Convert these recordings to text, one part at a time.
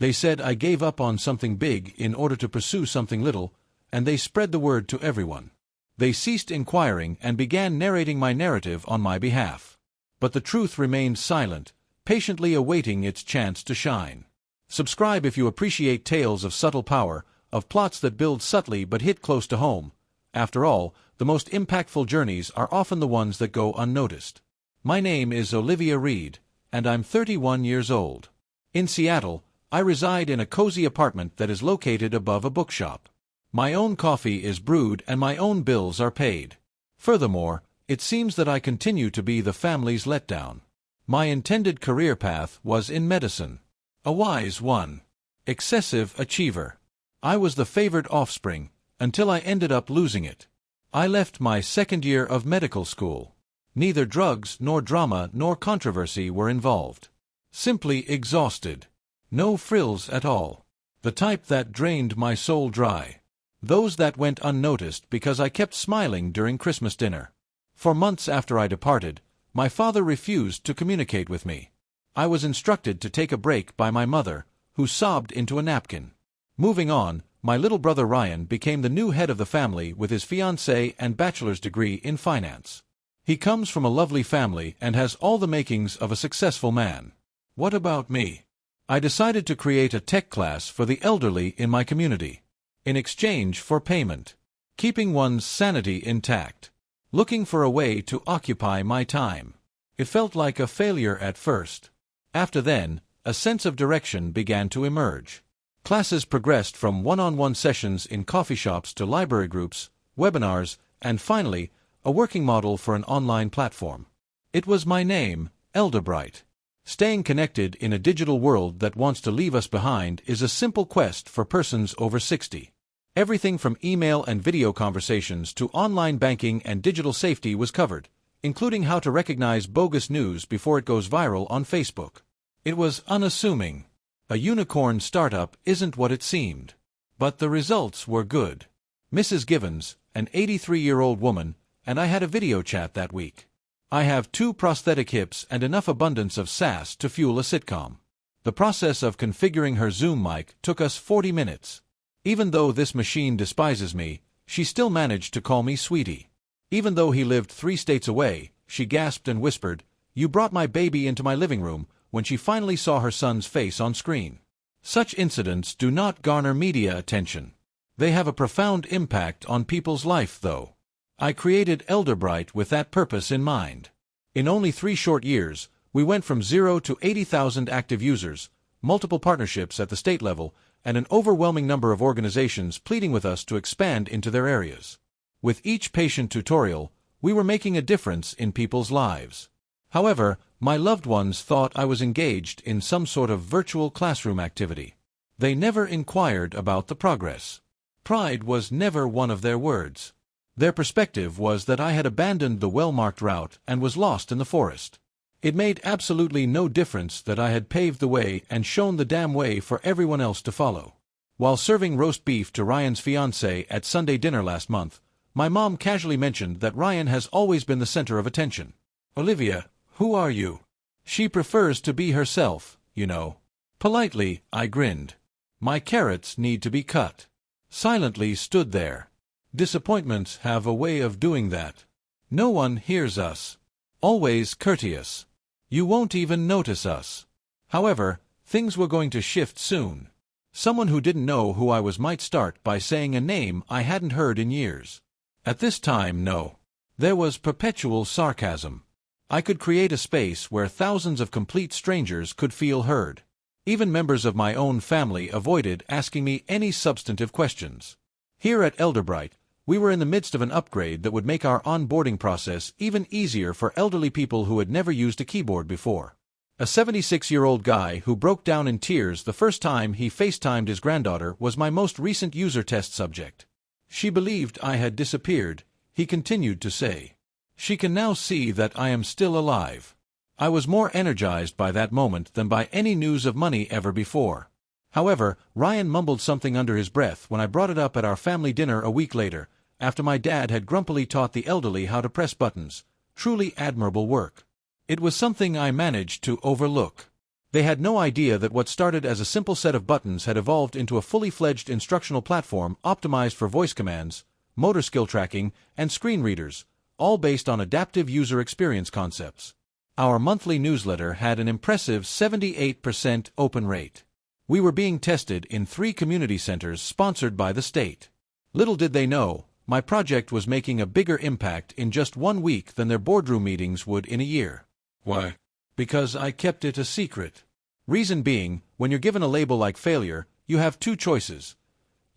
They said I gave up on something big in order to pursue something little, and they spread the word to everyone. They ceased inquiring and began narrating my narrative on my behalf. But the truth remained silent, patiently awaiting its chance to shine. Subscribe if you appreciate tales of subtle power, of plots that build subtly but hit close to home. After all, the most impactful journeys are often the ones that go unnoticed. My name is Olivia Reed, and I'm 31 years old. In Seattle, I reside in a cozy apartment that is located above a bookshop. My own coffee is brewed and my own bills are paid. Furthermore, it seems that I continue to be the family's letdown. My intended career path was in medicine. A wise one. Excessive achiever. I was the favored offspring, until I ended up losing it. I left my second year of medical school. Neither drugs nor drama nor controversy were involved. Simply exhausted. No frills at all. The type that drained my soul dry. Those that went unnoticed because I kept smiling during Christmas dinner. For months after I departed, my father refused to communicate with me. I was instructed to take a break by my mother, who sobbed into a napkin. Moving on, my little brother Ryan became the new head of the family with his fiancée and bachelor's degree in finance. He comes from a lovely family and has all the makings of a successful man. What about me? I decided to create a tech class for the elderly in my community. In exchange for payment. Keeping one's sanity intact. Looking for a way to occupy my time. It felt like a failure at first. After then, a sense of direction began to emerge. Classes progressed from one-on-one sessions in coffee shops to library groups, webinars, and finally, a working model for an online platform. It was my name, Elderbright. Staying connected in a digital world that wants to leave us behind is a simple quest for persons over 60. Everything from email and video conversations to online banking and digital safety was covered, including how to recognize bogus news before it goes viral on Facebook. It was unassuming. A unicorn startup isn't what it seemed. But the results were good. Mrs. Givens, an 83-year-old woman, and I had a video chat that week. I have 2 prosthetic hips and enough abundance of sass to fuel a sitcom. The process of configuring her Zoom mic took us 40 minutes. Even though this machine despises me, she still managed to call me sweetie. Even though he lived 3 states away, she gasped and whispered, "You brought my baby into my living room," when she finally saw her son's face on screen. Such incidents do not garner media attention. They have a profound impact on people's life, though. I created Elderbright with that purpose in mind. In only 3 short years, we went from 0 to 80,000 active users, multiple partnerships at the state level, and an overwhelming number of organizations pleading with us to expand into their areas. With each patient tutorial, we were making a difference in people's lives. However, my loved ones thought I was engaged in some sort of virtual classroom activity. They never inquired about the progress. Pride was never one of their words. Their perspective was that I had abandoned the well-marked route and was lost in the forest. It made absolutely no difference that I had paved the way and shown the damn way for everyone else to follow. While serving roast beef to Ryan's fiancée at Sunday dinner last month, my mom casually mentioned that Ryan has always been the center of attention. "Olivia, who are you?" She prefers to be herself, you know. Politely, I grinned. My carrots need to be cut. Silently stood there. Disappointments have a way of doing that. No one hears us. Always courteous. You won't even notice us. However, things were going to shift soon. Someone who didn't know who I was might start by saying a name I hadn't heard in years. At this time, no. There was perpetual sarcasm. I could create a space where thousands of complete strangers could feel heard. Even members of my own family avoided asking me any substantive questions. Here at Elderbright, we were in the midst of an upgrade that would make our onboarding process even easier for elderly people who had never used a keyboard before. A 76-year-old guy who broke down in tears the first time he FaceTimed his granddaughter was my most recent user test subject. She believed I had disappeared, he continued to say. She can now see that I am still alive. I was more energized by that moment than by any news of money ever before. However, Ryan mumbled something under his breath when I brought it up at our family dinner a week later, after my dad had grumpily taught the elderly how to press buttons. Truly admirable work. It was something I managed to overlook. They had no idea that what started as a simple set of buttons had evolved into a fully fledged instructional platform optimized for voice commands, motor skill tracking, and screen readers, all based on adaptive user experience concepts. Our monthly newsletter had an impressive 78% open rate. We were being tested in 3 community centers sponsored by the state. Little did they know, my project was making a bigger impact in just 1 week than their boardroom meetings would in a year. Why? Because I kept it a secret. Reason being, when you're given a label like failure, you have 2 choices.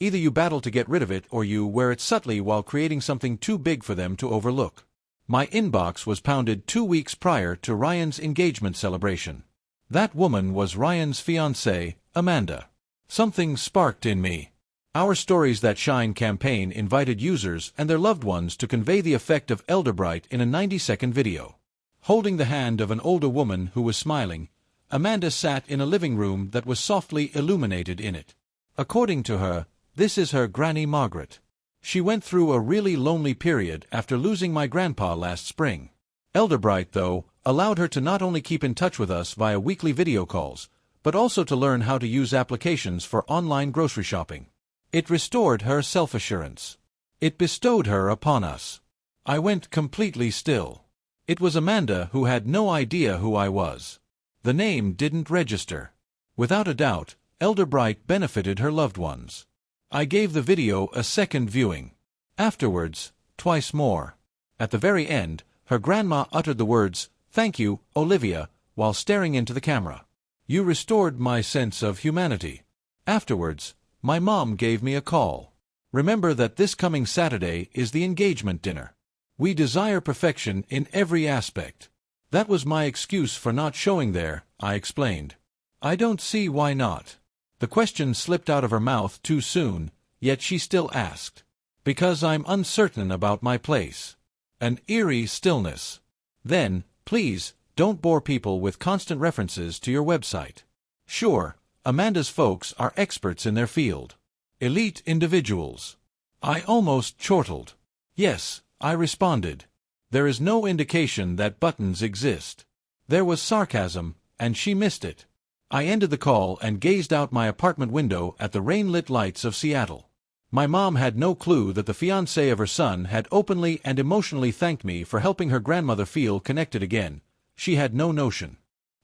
Either you battle to get rid of it or you wear it subtly while creating something too big for them to overlook. My inbox was pounded 2 weeks prior to Ryan's engagement celebration. That woman was Ryan's fiancée, Amanda. Something sparked in me. Our Stories That Shine campaign invited users and their loved ones to convey the effect of Elderbright in a 90-second video. Holding the hand of an older woman who was smiling, Amanda sat in a living room that was softly illuminated in it. According to her, this is her Granny Margaret. She went through a really lonely period after losing my grandpa last spring. Elderbright, though, allowed her to not only keep in touch with us via weekly video calls, but also to learn how to use applications for online grocery shopping. It restored her self-assurance. It bestowed her upon us. I went completely still. It was Amanda who had no idea who I was. The name didn't register. Without a doubt, Elderbright benefited her loved ones. I gave the video a second viewing. Afterwards, twice more. At the very end, her grandma uttered the words, "Thank you, Olivia," while staring into the camera. You restored my sense of humanity. Afterwards, my mom gave me a call. Remember that this coming Saturday is the engagement dinner. We desire perfection in every aspect. That was my excuse for not showing there, I explained. I don't see why not. The question slipped out of her mouth too soon, yet she still asked. Because I'm uncertain about my place. An eerie stillness. Then, please, don't bore people with constant references to your website. Sure, Amanda's folks are experts in their field. Elite individuals. I almost chortled. Yes, I responded. There is no indication that buttons exist. There was sarcasm, and she missed it. I ended the call and gazed out my apartment window at the rain-lit lights of Seattle. My mom had no clue that the fiancé of her son had openly and emotionally thanked me for helping her grandmother feel connected again. She had no notion.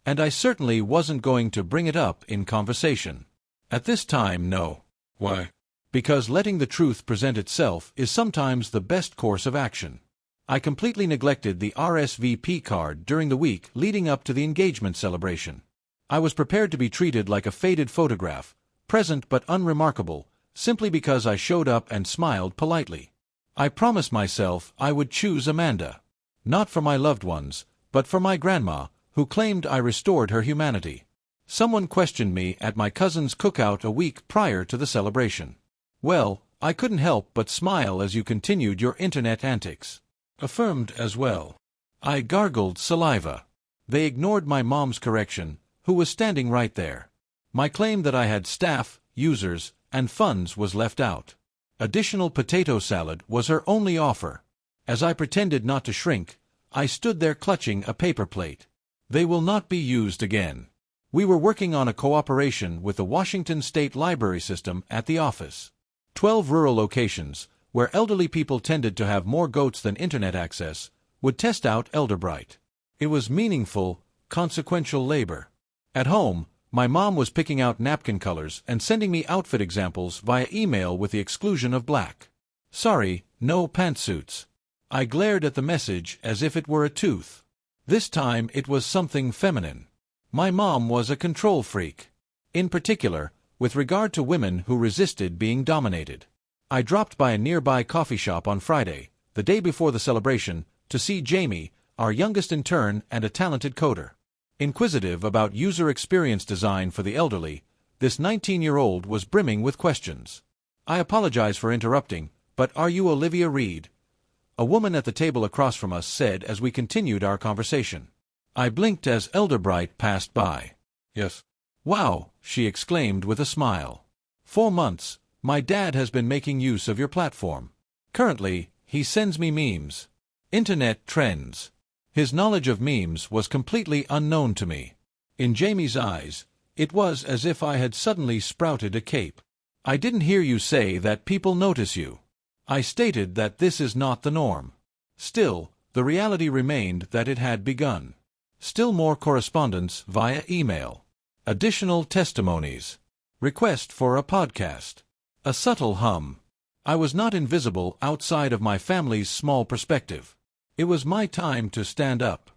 And I certainly wasn't going to bring it up in conversation. At this time, no. Why? Because letting the truth present itself is sometimes the best course of action. I completely neglected the RSVP card during the week leading up to the engagement celebration. I was prepared to be treated like a faded photograph, present but unremarkable, simply because I showed up and smiled politely. I promised myself I would choose Amanda. Not for my loved ones, but for my grandma, who claimed I restored her humanity. Someone questioned me at my cousin's cookout a week prior to the celebration. Well, I couldn't help but smile as you continued your internet antics. Affirmed as well. I gargled saliva. They ignored my mom's correction, who was standing right there. My claim that I had staff, users, and funds was left out. Additional potato salad was her only offer. As I pretended not to shrink, I stood there clutching a paper plate. They will not be used again. We were working on a cooperation with the Washington State Library System at the office. 12 rural locations, where elderly people tended to have more goats than internet access, would test out Elderbright. It was meaningful, consequential labor. At home, my mom was picking out napkin colors and sending me outfit examples via email with the exclusion of black. Sorry, no pantsuits. I glared at the message as if it were a tooth. This time it was something feminine. My mom was a control freak. In particular, with regard to women who resisted being dominated. I dropped by a nearby coffee shop on Friday, the day before the celebration, to see Jamie, our youngest intern and a talented coder. Inquisitive about user experience design for the elderly, this 19-year-old was brimming with questions. I apologize for interrupting, but are you Olivia Reed? A woman at the table across from us said as we continued our conversation. I blinked as Elderbright passed by. Yes. Wow, she exclaimed with a smile. 4 months, my dad has been making use of your platform. Currently, he sends me memes. Internet trends. His knowledge of memes was completely unknown to me. In Jamie's eyes, it was as if I had suddenly sprouted a cape. "I didn't hear you say that people notice you." I stated that this is not the norm. Still, the reality remained that it had begun. Still more correspondence via email. Additional testimonies. Request for a podcast. A subtle hum. I was not invisible outside of my family's small perspective. It was my time to stand up.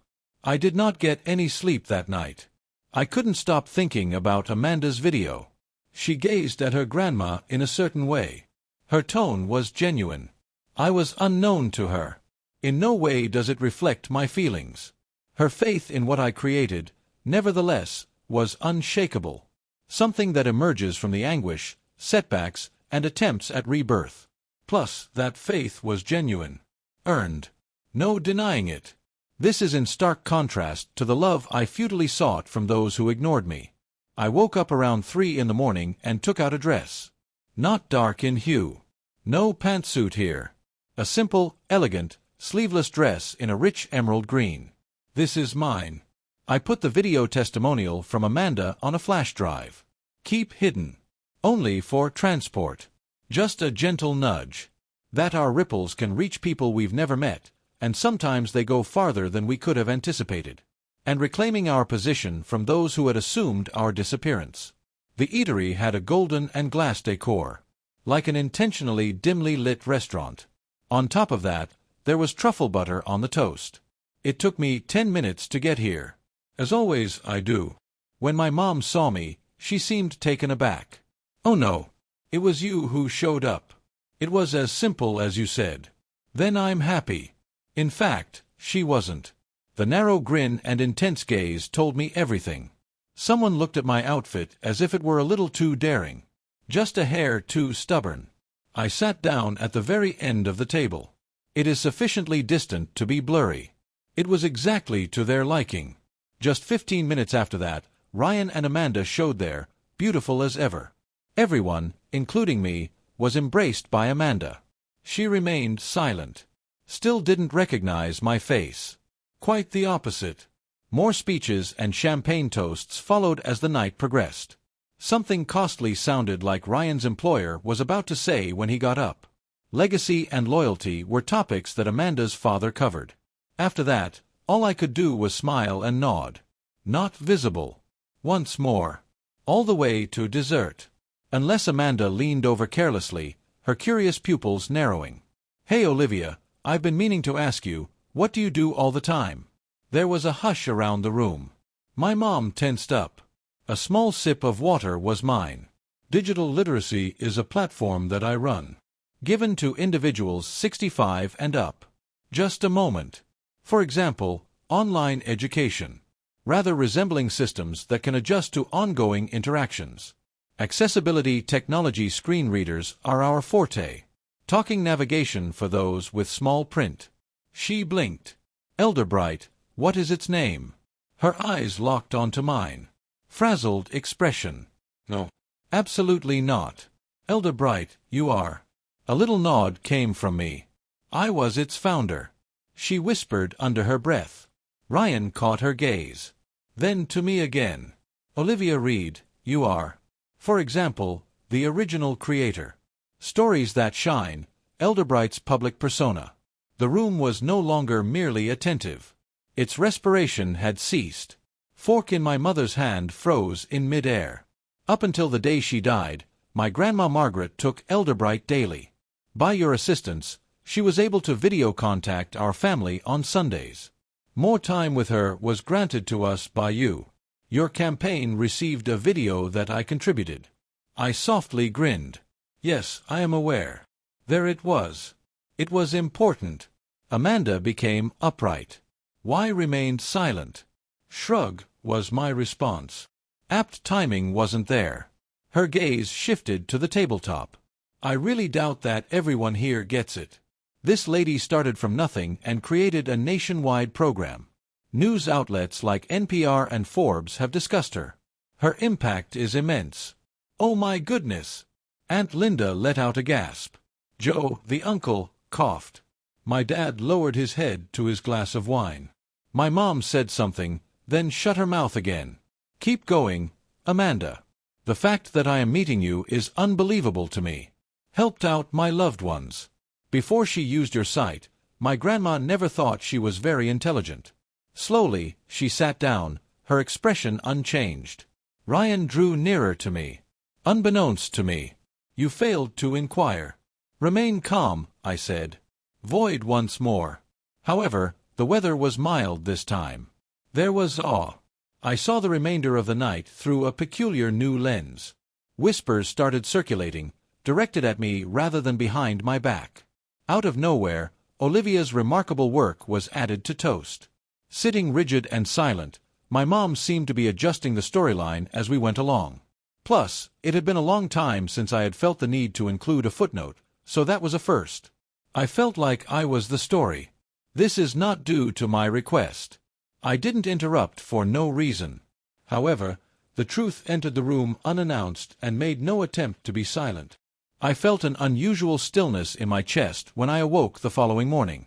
I did not get any sleep that night. I couldn't stop thinking about Amanda's video. She gazed at her grandma in a certain way. Her tone was genuine. I was unknown to her. In no way does it reflect my feelings. Her faith in what I created, nevertheless, was unshakable. Something that emerges from the anguish, setbacks, and attempts at rebirth. Plus, that faith was genuine. Earned. No denying it. This is in stark contrast to the love I futilely sought from those who ignored me. I woke up around 3 in the morning and took out a dress. Not dark in hue. No pantsuit here. A simple, elegant, sleeveless dress in a rich emerald green. This is mine. I put the video testimonial from Amanda on a flash drive. Keep hidden. Only for transport. Just a gentle nudge. That our ripples can reach people we've never met, and sometimes they go farther than we could have anticipated. And reclaiming our position from those who had assumed our disappearance. The eatery had a golden and glass decor, like an intentionally dimly lit restaurant. On top of that, there was truffle butter on the toast. It took me 10 minutes to get here. As always, I do. When my mom saw me, she seemed taken aback. "Oh no, it was you who showed up. It was as simple as you said." Then I'm happy. In fact, she wasn't. The narrow grin and intense gaze told me everything. Someone looked at my outfit as if it were a little too daring. Just a hair too stubborn. I sat down at the very end of the table. It is sufficiently distant to be blurry. It was exactly to their liking. Just 15 minutes after that, Ryan and Amanda showed there, beautiful as ever. Everyone, including me, was embraced by Amanda. She remained silent. Still didn't recognize my face. Quite the opposite. More speeches and champagne toasts followed as the night progressed. Something costly sounded like Ryan's employer was about to say when he got up. Legacy and loyalty were topics that Amanda's father covered. After that, all I could do was smile and nod. Not visible. Once more. All the way to dessert. Unless Amanda leaned over carelessly, her curious pupils narrowing. "Hey Olivia, I've been meaning to ask you, what do you do all the time?" There was a hush around the room. My mom tensed up. A small sip of water was mine. Digital literacy is a platform that I run. Given to individuals 65 and up. Just a moment. For example, online education. Rather resembling systems that can adjust to ongoing interactions. Accessibility technology screen readers are our forte. Talking navigation for those with small print. She blinked. Elderbright, what is its name? Her eyes locked onto mine. Frazzled expression. No. Absolutely not. Elderbright, you are. A little nod came from me. I was its founder. She whispered under her breath. Ryan caught her gaze. Then to me again. Olivia Reed, you are. For example, the original creator. Stories that shine, Elderbright's public persona. The room was no longer merely attentive. Its respiration had ceased. Fork in my mother's hand froze in mid-air. Up until the day she died, my grandma Margaret took Elderbright daily. By your assistance, she was able to video contact our family on Sundays. More time with her was granted to us by you. Your campaign received a video that I contributed. I softly grinned. Yes, I am aware. There it was. It was important. Amanda became upright. Why remained silent? Shrug was my response. Apt timing wasn't there. Her gaze shifted to the tabletop. I really doubt that everyone here gets it. This lady started from nothing and created a nationwide program. News outlets like NPR and Forbes have discussed her. Her impact is immense. Oh my goodness! Aunt Linda let out a gasp. Joe, the uncle, coughed. My dad lowered his head to his glass of wine. My mom said something, then shut her mouth again. Keep going, Amanda. The fact that I am meeting you is unbelievable to me. Helped out my loved ones. Before she used your site, my grandma never thought she was very intelligent. Slowly, she sat down, her expression unchanged. Ryan drew nearer to me. Unbeknownst to me, you failed to inquire. Remain calm, I said. Void once more. However, the weather was mild this time. There was awe. I saw the remainder of the night through a peculiar new lens. Whispers started circulating, directed at me rather than behind my back. Out of nowhere, Olivia's remarkable work was added to toast. Sitting rigid and silent, my mom seemed to be adjusting the storyline as we went along. Plus, it had been a long time since I had felt the need to include a footnote, so that was a first. I felt like I was the story. This is not due to my request. I didn't interrupt for no reason. However, the truth entered the room unannounced and made no attempt to be silent. I felt an unusual stillness in my chest when I awoke the following morning.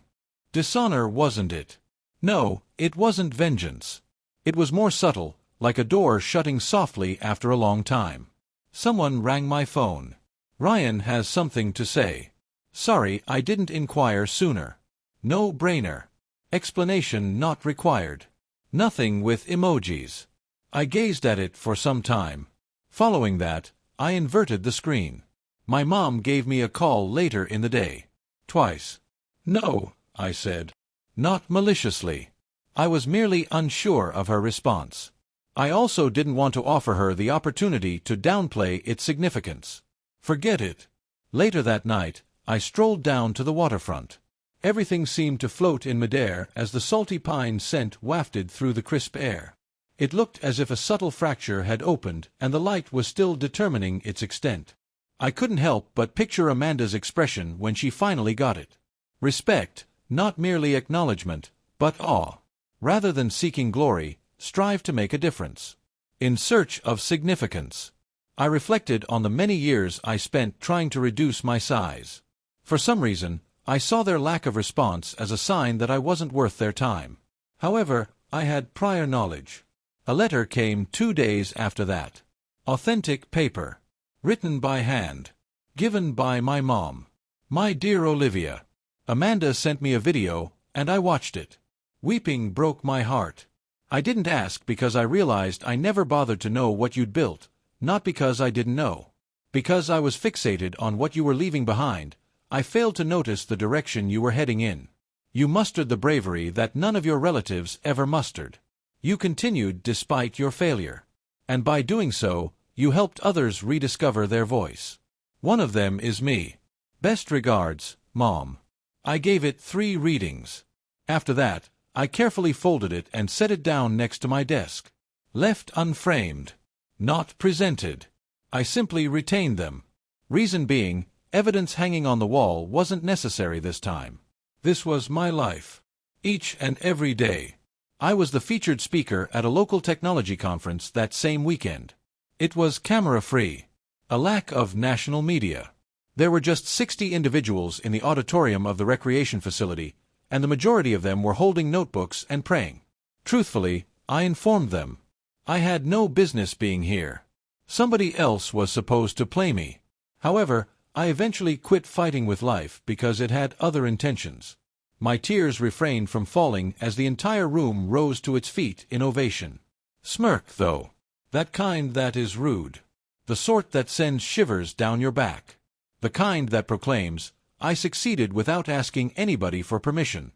Dishonor, wasn't it? No, it wasn't vengeance. It was more subtle, like a door shutting softly after a long time. Someone rang my phone. Ryan has something to say. Sorry I didn't inquire sooner. No brainer. Explanation not required. Nothing with emojis. I gazed at it for some time. Following that, I inverted the screen. My mom gave me a call later in the day. Twice. No, I said. Not maliciously. I was merely unsure of her response. I also didn't want to offer her the opportunity to downplay its significance. Forget it. Later that night, I strolled down to the waterfront. Everything seemed to float in midair as the salty pine scent wafted through the crisp air. It looked as if a subtle fracture had opened and the light was still determining its extent. I couldn't help but picture Amanda's expression when she finally got it. Respect, not merely acknowledgement, but awe. Rather than seeking glory, strive to make a difference. In search of significance. I reflected on the many years I spent trying to reduce my size. For some reason, I saw their lack of response as a sign that I wasn't worth their time. However, I had prior knowledge. A letter came 2 days after that. Authentic paper. Written by hand. Given by my mom. My dear Olivia. Amanda sent me a video, and I watched it. Weeping broke my heart. I didn't ask because I realized I never bothered to know what you'd built, not because I didn't know. Because I was fixated on what you were leaving behind, I failed to notice the direction you were heading in. You mustered the bravery that none of your relatives ever mustered. You continued despite your failure. And by doing so, you helped others rediscover their voice. One of them is me. Best regards, Mom. I gave it 3 readings. After that, I carefully folded it and set it down next to my desk. Left unframed. Not presented. I simply retained them. Reason being, evidence hanging on the wall wasn't necessary this time. This was my life. Each and every day. I was the featured speaker at a local technology conference that same weekend. It was camera-free. A lack of national media. There were just 60 individuals in the auditorium of the recreation facility, and the majority of them were holding notebooks and praying. Truthfully, I informed them. I had no business being here. Somebody else was supposed to play me. However, I eventually quit fighting with life because it had other intentions. My tears refrained from falling as the entire room rose to its feet in ovation. Smirk, though. That kind that is rude. The sort that sends shivers down your back. The kind that proclaims, I succeeded without asking anybody for permission.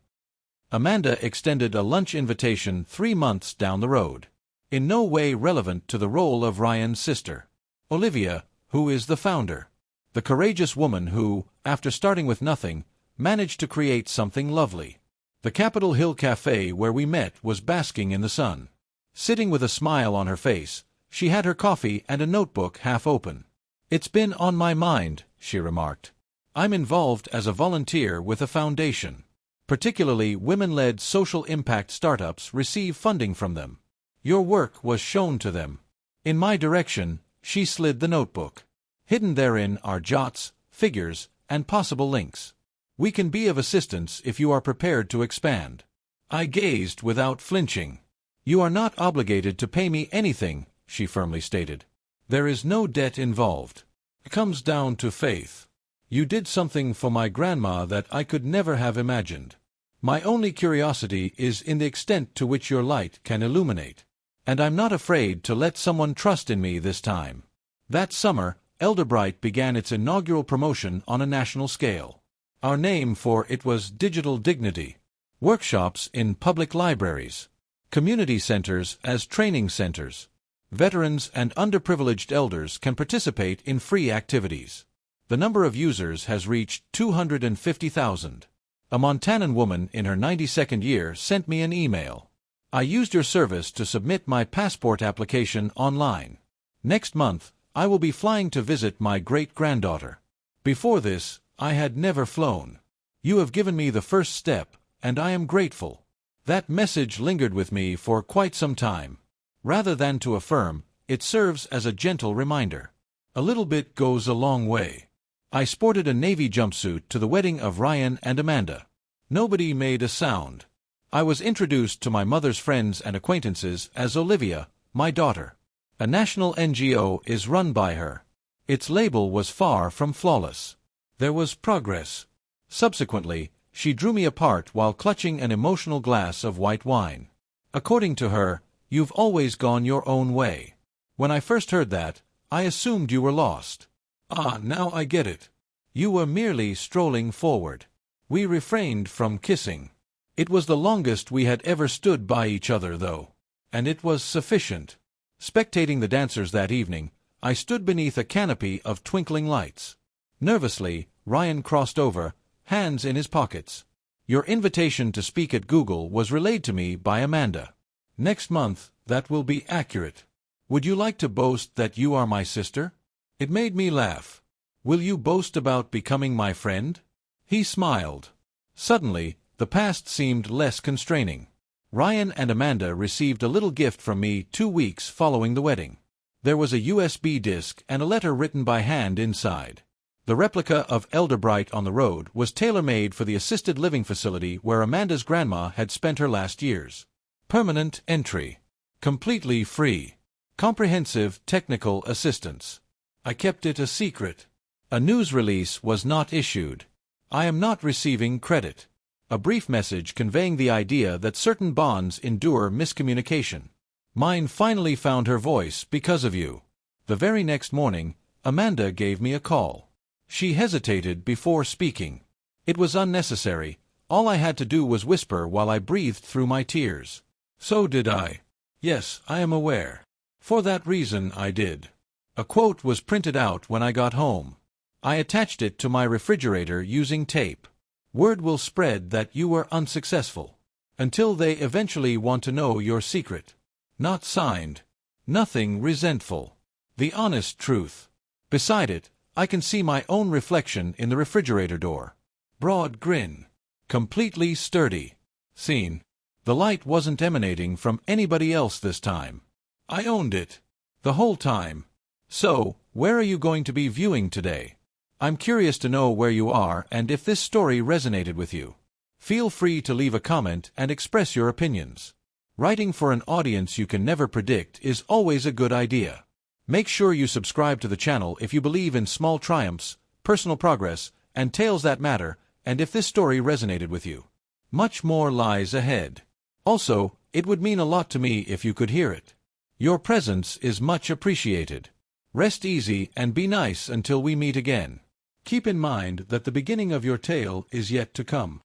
Amanda extended a lunch invitation 3 months down the road. In no way relevant to the role of Ryan's sister. Olivia, who is the founder. The courageous woman who, after starting with nothing, managed to create something lovely. The Capitol Hill Cafe where we met was basking in the sun. Sitting with a smile on her face, she had her coffee and a notebook half open. It's been on my mind, she remarked. I'm involved as a volunteer with a foundation. Particularly women-led social impact startups receive funding from them. Your work was shown to them. In my direction, she slid the notebook. Hidden therein are jots, figures, and possible links. We can be of assistance if you are prepared to expand. I gazed without flinching. "You are not obligated to pay me anything," she firmly stated. "There is no debt involved. It comes down to faith. You did something for my grandma that I could never have imagined. My only curiosity is in the extent to which your light can illuminate. And I'm not afraid to let someone trust in me this time." That summer, Elderbright began its inaugural promotion on a national scale. Our name for it was Digital Dignity. Workshops in public libraries. Community centers as training centers. Veterans and underprivileged elders can participate in free activities. The number of users has reached 250,000. A Montanan woman in her 92nd year sent me an email. "I used your service to submit my passport application online. Next month, I will be flying to visit my great-granddaughter. Before this, I had never flown. You have given me the first step, and I am grateful." That message lingered with me for quite some time. Rather than to affirm, it serves as a gentle reminder. A little bit goes a long way. I sported a navy jumpsuit to the wedding of Ryan and Amanda. Nobody made a sound. I was introduced to my mother's friends and acquaintances as Olivia, my daughter. A national NGO is run by her. Its label was far from flawless. There was progress. Subsequently, she drew me apart while clutching an emotional glass of white wine. According to her, "You've always gone your own way." When I first heard that, I assumed you were lost. Ah, now I get it. You were merely strolling forward. We refrained from kissing. It was the longest we had ever stood by each other, though. And it was sufficient. Spectating the dancers that evening, I stood beneath a canopy of twinkling lights. Nervously, Ryan crossed over, hands in his pockets. "Your invitation to speak at Google was relayed to me by Amanda. Next month, that will be accurate. Would you like to boast that you are my sister?" It made me laugh. "Will you boast about becoming my friend?" He smiled. Suddenly, the past seemed less constraining. Ryan and Amanda received a little gift from me 2 weeks following the wedding. There was a USB disc and a letter written by hand inside. The replica of Elderbright on the Road was tailor-made for the assisted living facility where Amanda's grandma had spent her last years. Permanent entry. Completely free. Comprehensive technical assistance. I kept it a secret. A news release was not issued. I am not receiving credit. A brief message conveying the idea that certain bonds endure miscommunication. Mine finally found her voice because of you. The very next morning, Amanda gave me a call. She hesitated before speaking. It was unnecessary. All I had to do was whisper while I breathed through my tears. "So did I." "Yes, I am aware. For that reason I did." A quote was printed out when I got home. I attached it to my refrigerator using tape. "Word will spread that you were unsuccessful. Until they eventually want to know your secret." Not signed. Nothing resentful. The honest truth. Beside it, I can see my own reflection in the refrigerator door. Broad grin. Completely sturdy. Seen. The light wasn't emanating from anybody else this time. I owned it. The whole time. So, where are you going to be viewing today? I'm curious to know where you are and if this story resonated with you. Feel free to leave a comment and express your opinions. Writing for an audience you can never predict is always a good idea. Make sure you subscribe to the channel if you believe in small triumphs, personal progress, and tales that matter, and if this story resonated with you. Much more lies ahead. Also, it would mean a lot to me if you could hear it. Your presence is much appreciated. Rest easy and be nice until we meet again. Keep in mind that the beginning of your tale is yet to come.